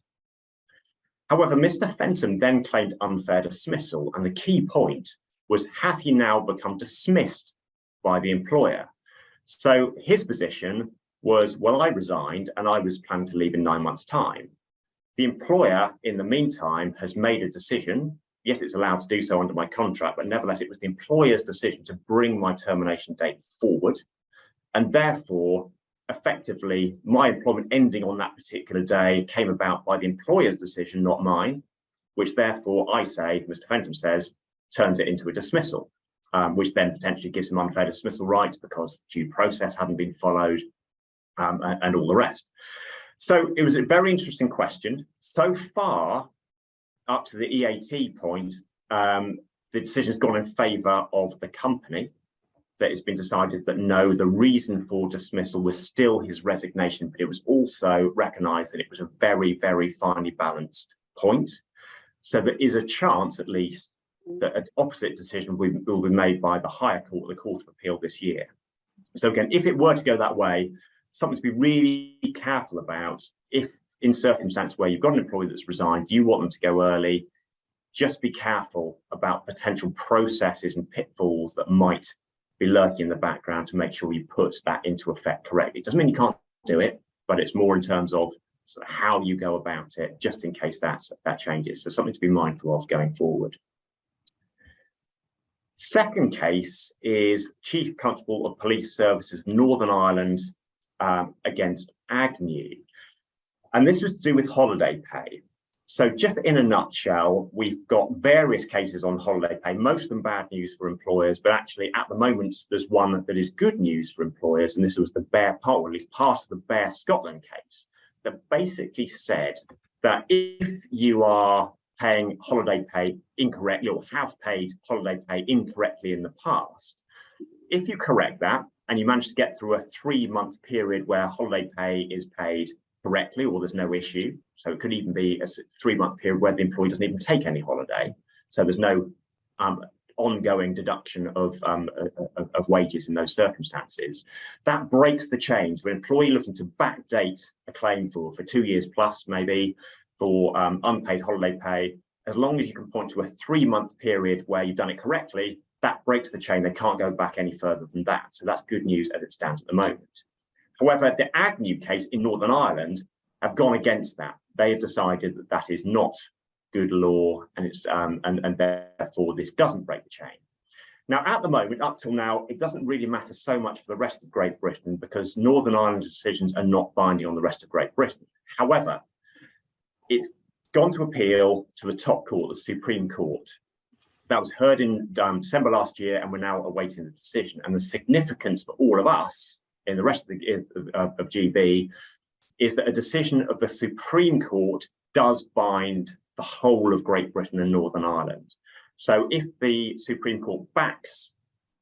However, Mr. Fenton then claimed unfair dismissal, and the key point was, has he now become dismissed by the employer? So his position was, well, I resigned and I was planning to leave in 9 months' time. The employer, in the meantime, has made a decision. Yes, it's allowed to do so under my contract, but nevertheless, it was the employer's decision to bring my termination date forward. And therefore, effectively, my employment ending on that particular day came about by the employer's decision, not mine, which therefore I say, Mr. Fenton says, turns it into a dismissal, which then potentially gives him unfair dismissal rights because due process hadn't been followed and all the rest. So it was a very interesting question. So far, up to the EAT point, the decision has gone in favour of the company. That it's been decided that no, the reason for dismissal was still his resignation, but it was also recognised that it was a very, very finely balanced point. So there is a chance, at least, that an opposite decision will be made by the higher court, the Court of Appeal this year. So again, if it were to go that way, something to be really careful about. If in circumstance where you've got an employee that's resigned, you want them to go early, just be careful about potential processes and pitfalls that might be lurking in the background to make sure you put that into effect correctly. It doesn't mean you can't do it, but it's more in terms of sort of how you go about it, just in case that changes. So something to be mindful of going forward. Second case is Chief Constable of Police Services Northern Ireland against Agnew. And this was to do with holiday pay. So just in a nutshell, we've got various cases on holiday pay, most of them bad news for employers, but actually at the moment, there's one that is good news for employers. And this was the Bear part, or at least part of the Bear Scotland case, that basically said that if you are paying holiday pay incorrectly or have paid holiday pay incorrectly in the past, if you correct that and you manage to get through a 3-month period where holiday pay is paid correctly or there's no issue, so it could even be a 3-month period where the employee doesn't even take any holiday, so there's no ongoing deduction of wages in those circumstances, that breaks the chain. So an employee looking to backdate a claim for 2 years plus, maybe for unpaid holiday pay, as long as you can point to a 3-month period where you've done it correctly, that breaks the chain. They can't go back any further than that. So that's good news as it stands at the moment. However, the Agnew case in Northern Ireland have gone against that. They have decided that that is not good law, and it's and therefore this doesn't break the chain. Now, at the moment, up till now, it doesn't really matter so much for the rest of Great Britain because Northern Ireland decisions are not binding on the rest of Great Britain. However, it's gone to appeal to the top court, the Supreme Court. That was heard in December last year, and we're now awaiting the decision. And the significance for all of us in the rest of GB is that a decision of the Supreme Court does bind the whole of Great Britain and Northern Ireland. So if the Supreme Court backs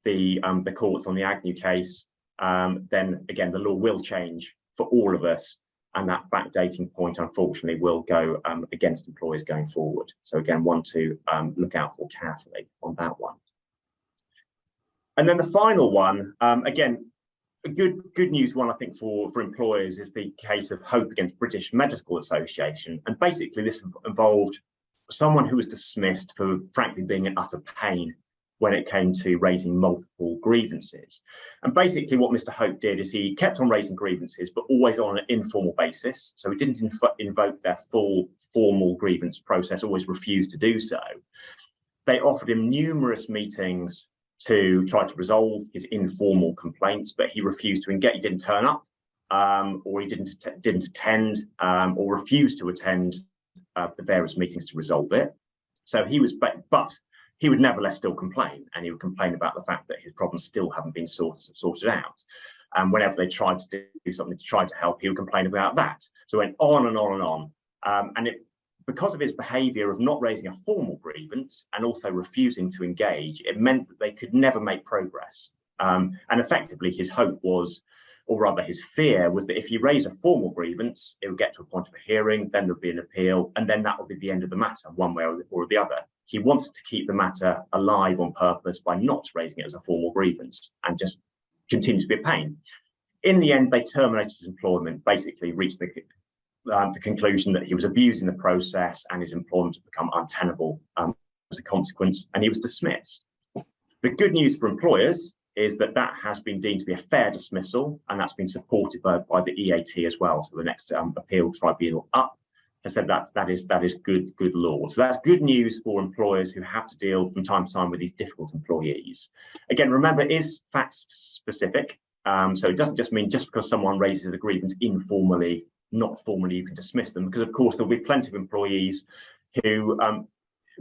the courts on the Agnew case, then again, the law will change for all of us. And that backdating point, unfortunately, will go against employers going forward. So again, one to look out for carefully on that one. And then the final one, again, a good news one, I think, for employers is the case of Hope against British Medical Association. And basically this involved someone who was dismissed for, frankly, being in utter pain when it came to raising multiple grievances. And basically what Mr. Hope did is he kept on raising grievances, but always on an informal basis. So he didn't invoke their full formal grievance process, always refused to do so. They offered him numerous meetings to try to resolve his informal complaints, but he refused to engage. He didn't turn up, or he didn't attend, or refused to attend the various meetings to resolve it. So he was, but he would nevertheless still complain, and he would complain about the fact that his problems still haven't been sorted out. And whenever they tried to do something to try to help, he would complain about that. So it went on and on and on. And because of his behaviour of not raising a formal grievance and also refusing to engage, it meant that they could never make progress. And effectively, his hope was, or rather his fear was, that if he raised a formal grievance, it would get to a point of a hearing, then there'd be an appeal, and then that would be the end of the matter, one way or the other. He wanted to keep the matter alive on purpose by not raising it as a formal grievance and just continue to be a pain. In the end, they terminated his employment, basically reached the conclusion that he was abusing the process and his employment had become untenable as a consequence, and he was dismissed. The good news for employers is that that has been deemed to be a fair dismissal, and that's been supported by the EAT as well. So the next appeal tribunal up has said that is good law. So that's good news for employers who have to deal from time to time with these difficult employees. Again, remember, it is fact specific. So it doesn't just mean just because someone raises a grievance informally, not formally, you can dismiss them, because of course there'll be plenty of employees who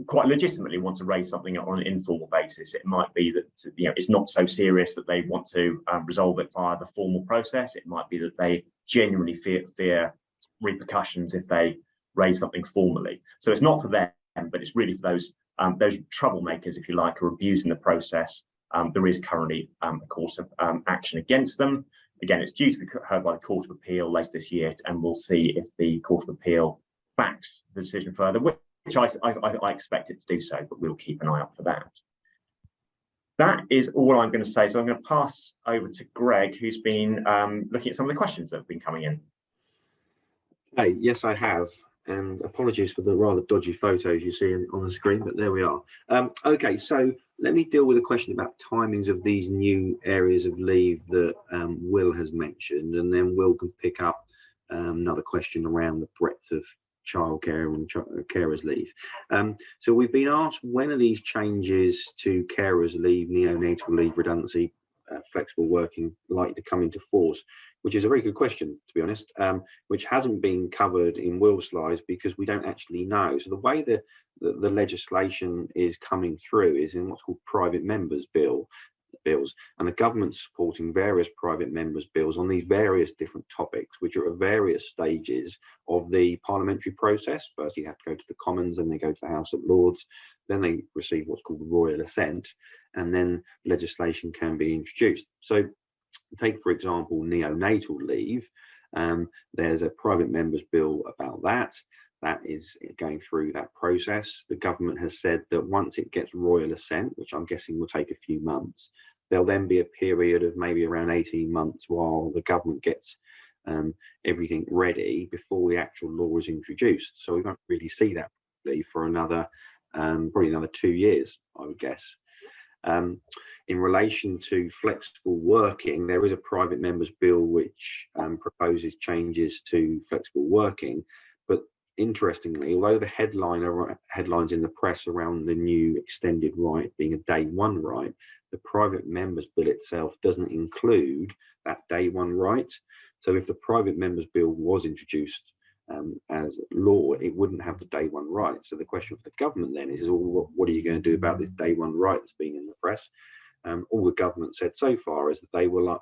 quite legitimately want to raise something on an informal basis. It might be that it's not so serious that they want to resolve it via the formal process. It might be that they genuinely fear repercussions if they raise something formally. So it's not for them, but it's really for those troublemakers, if you like, who are abusing the process. There is currently a course of action against them. Again, it's due to be heard by the Court of Appeal later this year, and we'll see if the Court of Appeal backs the decision further, which I expect it to do so, but we'll keep an eye out for that. That is all I'm going to say. So I'm going to pass over to Greg, who's been looking at some of the questions that have been coming in. Hey, yes, I have. And apologies for the rather dodgy photos you see on the screen, but there we are. Okay, so let me deal with a question about timings of these new areas of leave that Will has mentioned, and then Will can pick up another question around the breadth of childcare and carers leave. So we've been asked, when are these changes to carers leave, neonatal leave, redundancy, flexible working likely to come into force? Which is a very good question, to be honest, which hasn't been covered in Will's slides because we don't actually know. So the way the legislation is coming through is in what's called private members bills, and the government's supporting various private members bills on these various different topics, which are at various stages of the parliamentary process. First, you have to go to the Commons, and they go to the House of Lords, then they receive what's called royal assent, and then legislation can be introduced. So take, for example, neonatal leave. There's a private members bill about that. That is going through that process. The government has said that once it gets royal assent, which I'm guessing will take a few months, there'll then be a period of maybe around 18 months while the government gets everything ready before the actual law is introduced. So we won't really see that for another, probably another 2 years, I would guess. In relation to flexible working, there is a private members bill which proposes changes to flexible working, but interestingly, although the headlines in the press around the new extended right being a day one right, the private members bill itself doesn't include that day one right. So if the private members bill was introduced as law, it wouldn't have the day one right. So the question for the government then is, well, what are you going to do about this day one right that's being in the press? All the government said so far is that they will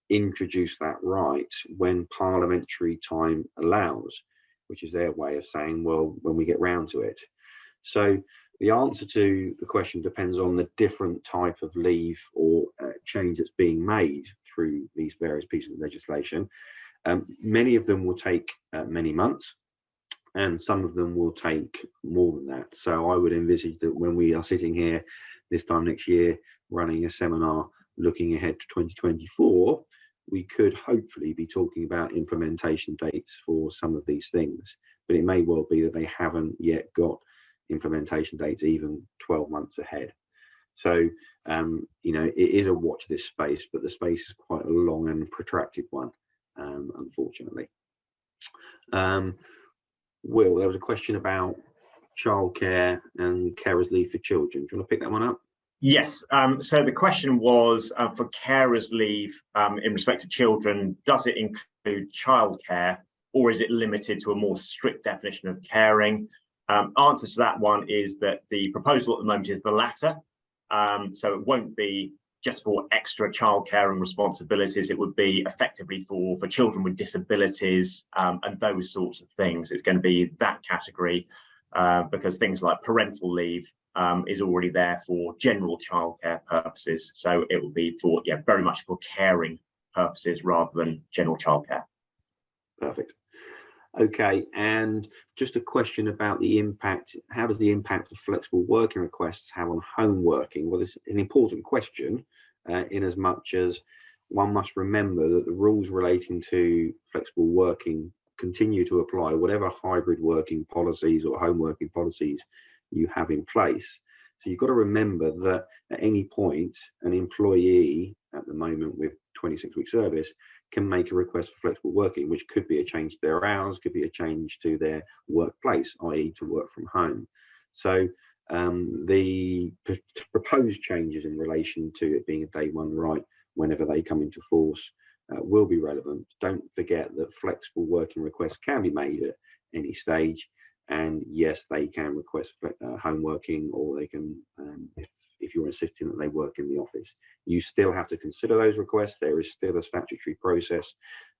introduce that right when parliamentary time allows, which is their way of saying, well, when we get round to it. So the answer to the question depends on the different type of leave or change that's being made through these various pieces of legislation. Many of them will take many months, and some of them will take more than that. So I would envisage that when we are sitting here this time next year running a seminar looking ahead to 2024, we could hopefully be talking about implementation dates for some of these things, but it may well be that they haven't yet got implementation dates even 12 months ahead. So, you know, it is a watch this space, but the space is quite a long and protracted one, unfortunately. Will, there was a question about childcare and carers leave for children. Do you want to pick that one up? Yes, so the question was for carers leave in respect to children, does it include childcare, or is it limited to a more strict definition of caring? Answer to that one is that the proposal at the moment is the latter. So it won't be just for extra childcare and responsibilities. It would be effectively for children with disabilities and those sorts of things. It's going to be that category because things like parental leave is already there for general childcare purposes. So it will be for, yeah, very much for caring purposes rather than general childcare. Perfect. Okay, and just a question about the impact. How does the impact of flexible working requests have on home working? Well, it's an important question in as much as one must remember that the rules relating to flexible working continue to apply, whatever hybrid working policies or home working policies you have in place. So you've got to remember that at any point, an employee at the moment with 26-week service can make a request for flexible working, which could be a change to their hours, could be a change to their workplace, i.e. to work from home. So the proposed changes in relation to it being a day one right whenever they come into force will be relevant. Don't forget that flexible working requests can be made at any stage, and yes, they can request home working, or they can, if you're insisting that they work in the office. You still have to consider those requests. There is still a statutory process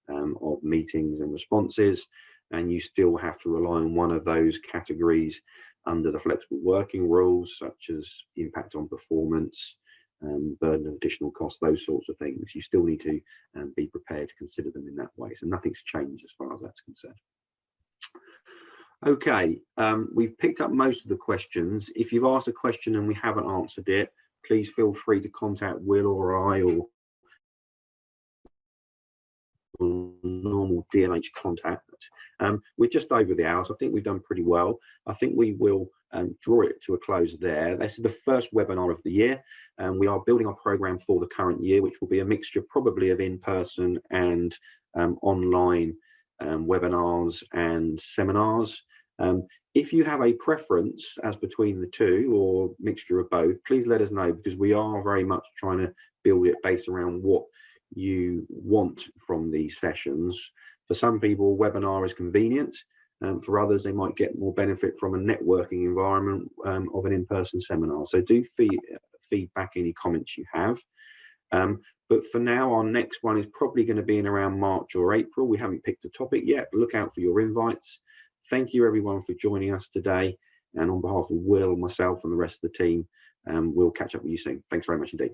of meetings and responses, and you still have to rely on one of those categories under the flexible working rules, such as impact on performance, burden of additional costs, those sorts of things. You still need to be prepared to consider them in that way. So nothing's changed as far as that's concerned. Okay, we've picked up most of the questions. If you've asked a question and we haven't answered it, please feel free to contact Will or I, or normal DMH contact. We're just over the hours. I think we've done pretty well. I think we will draw it to a close there. This is the first webinar of the year, and we are building our program for the current year, which will be a mixture probably of in-person and online webinars and seminars. If you have a preference as between the two or mixture of both, please let us know, because we are very much trying to build it based around what you want from these sessions. For some people, webinar is convenient, and for others, they might get more benefit from a networking environment of an in-person seminar. So do feed back any comments you have. But for now, our next one is probably going to be in around March or April. We haven't picked a topic yet. Look out for your invites. Thank you, everyone, for joining us today. And on behalf of Will, myself, and the rest of the team, we'll catch up with you soon. Thanks very much indeed.